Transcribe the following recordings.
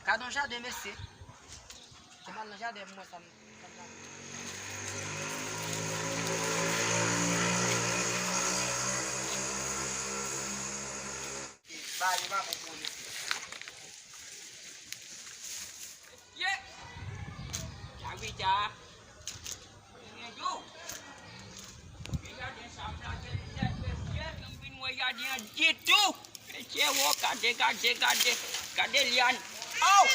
Ka don jardin mesi. Se man nan jardin moi ça. Ba, il va pour nous. Yeah. Jawi ja. Yo. Gitu. Cewek kade lian. Oh.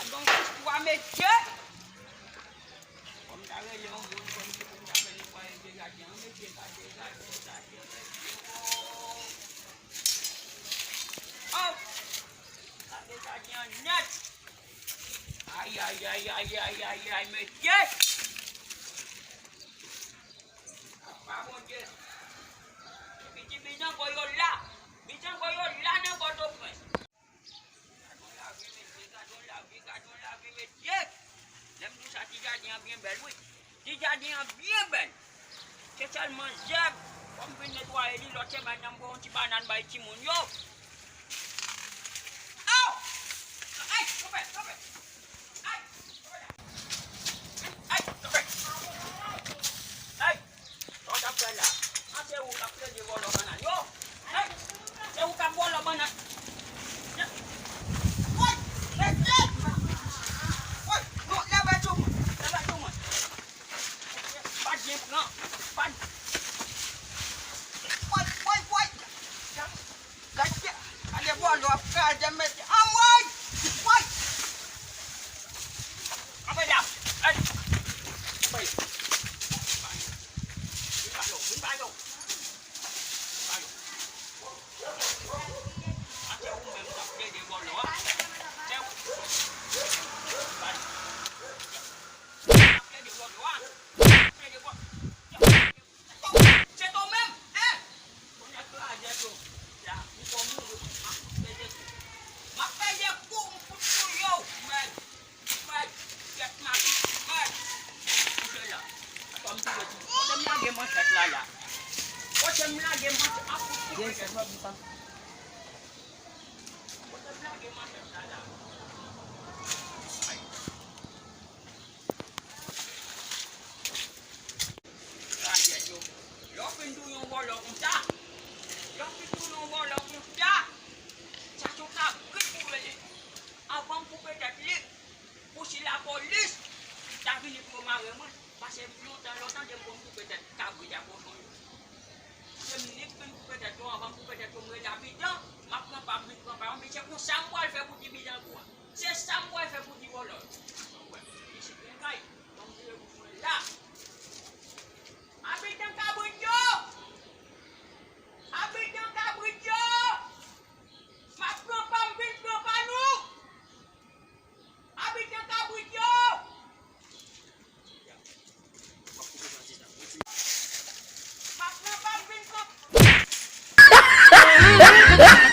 Adong tua meje. Kom dawe yang bun kom dawe lupa yang meje kade. Oh. Kade net. Ay meje. Apa mo je? Bijang koyola na kodo pe. Kadon lagi meje. Lem tu sa tiga dia bien bel oui. Tiga dia bien bel. Kecal manjab. Kombin netwa ini loche banam bon ti banan bai timun yo. Au! Ai, kope. Ai, kope. Ai. Toda pela. Ase u kaple di bolo mana yo. Ai. Se u kap bolo mana. Oi, lecet. Oi, no leva tu. Pan je no. Pan. Oi. Gajah. Ada bolo apa jamet. Oi. Apa dah? Ai. Baik. Baik. Ha